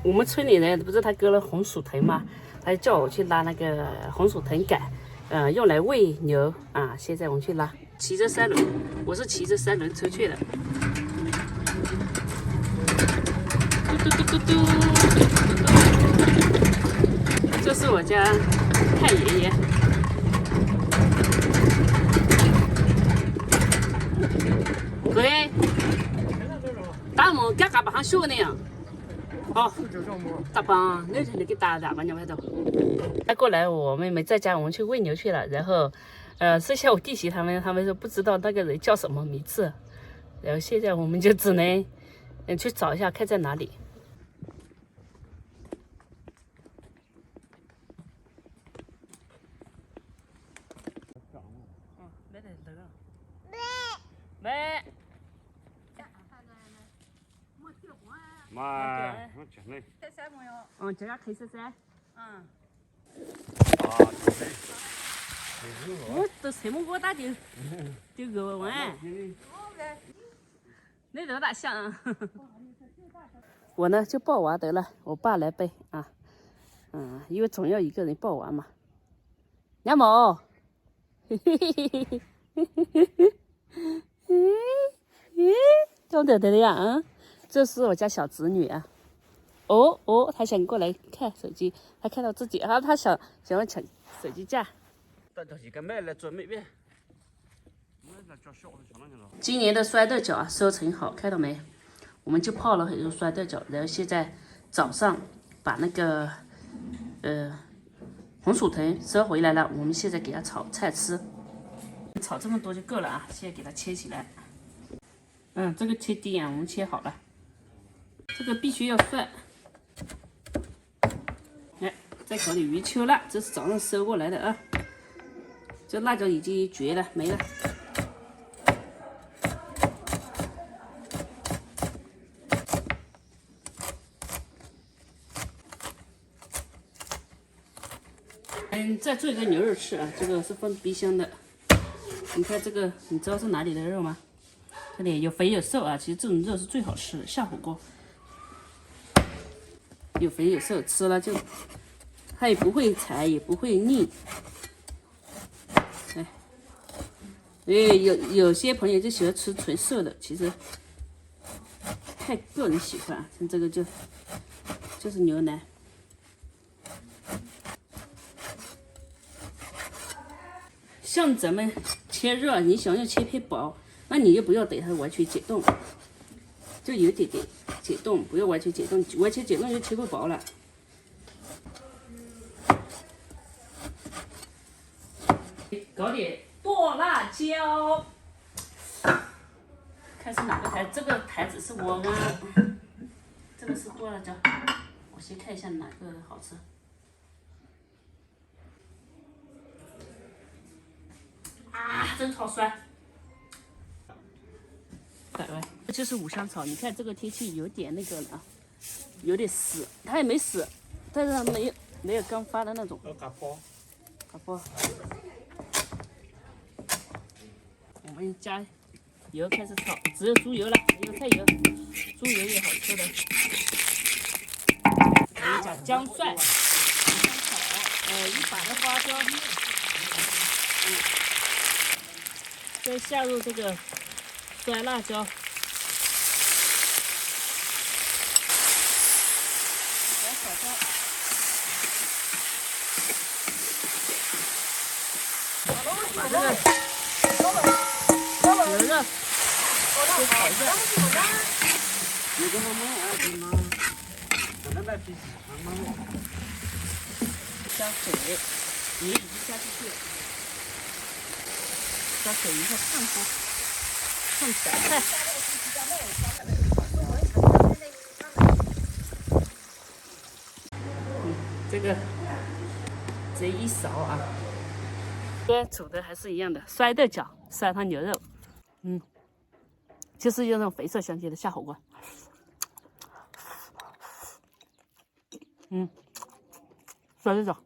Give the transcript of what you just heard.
我们村里人不是他割了红薯藤吗？他就叫我去拉那个红薯藤杆，用来喂牛啊。现在我们去拉，骑着三轮，我是骑着三轮车去的。嘟嘟嘟嘟嘟，这是我家太爷爷。对，打么嘎嘎巴上学那样。好，大棒，那天那个打吧，你外头。他过来，我妹妹在家，我们去喂牛去了。然后，剩下我弟媳他们说不知道那个人叫什么名字。然后现在我们就只能，去找一下，看在哪里。没。嘛，我讲嘞。这个开始噻。我都这么个大就够完。那多大象啊？我呢就抱娃得了，我爸来背啊。因为总要一个人抱娃嘛。娘某，嘿嘿嘿嘿嘿嘿嘿嘿，懂得的呀啊！这是我家小侄女啊。她想过来看手机，她看到自己，她想要抢手机架。带到一个麦来做妹妹。今年的酸豆角啊，收成好，看到没？我们就泡了很多酸豆角，然后现在早上把那个红薯藤收回来了，我们现在给它炒菜吃。炒这么多就够了啊，现在给它切起来。这个切丁啊，我们切好了。这个必须要涮。哎，再搞点鱼秋辣，这是早上收过来的啊。这辣椒已经绝了，没了。再做一个牛肉翅啊，这个是放冰箱的。你看这个，你知道是哪里的肉吗？这里有肥有瘦啊，其实这种肉是最好吃的，下火锅。有肥有瘦，吃了就它也不会柴，也不会腻。哎，有些朋友就喜欢吃纯瘦的，其实看个人喜欢啊。像这个就是牛腩。像咱们切肉，你想要切片薄，那你就不要等它完全解冻，就有点点解冻，不要完全解冻，完全解冻就切不薄了。搞点剁辣椒，看是哪个台，这个台子是我啊，这个是剁辣椒，我先看一下哪个好吃。真好酸！这就是五香草，你看这个天气有点那个了啊，有点死，它也没死，但是它没有刚发的那种。嘎包。我们加油开始炒，只有猪油了，没有菜油，猪油也好吃的。我们加姜蒜、香草，一把的花椒。再下入这个酸辣椒，小烧，把这个牛肉先炒一下。有个妈妈啊，你妈，可能在皮妈妈。加水，鱼已经加进去了。加水一下烫它，烫白菜。这个这一勺啊，跟煮的还是一样的，酸豆角、酸汤牛肉，就是用那种肥瘦相间的下火锅。酸豆角。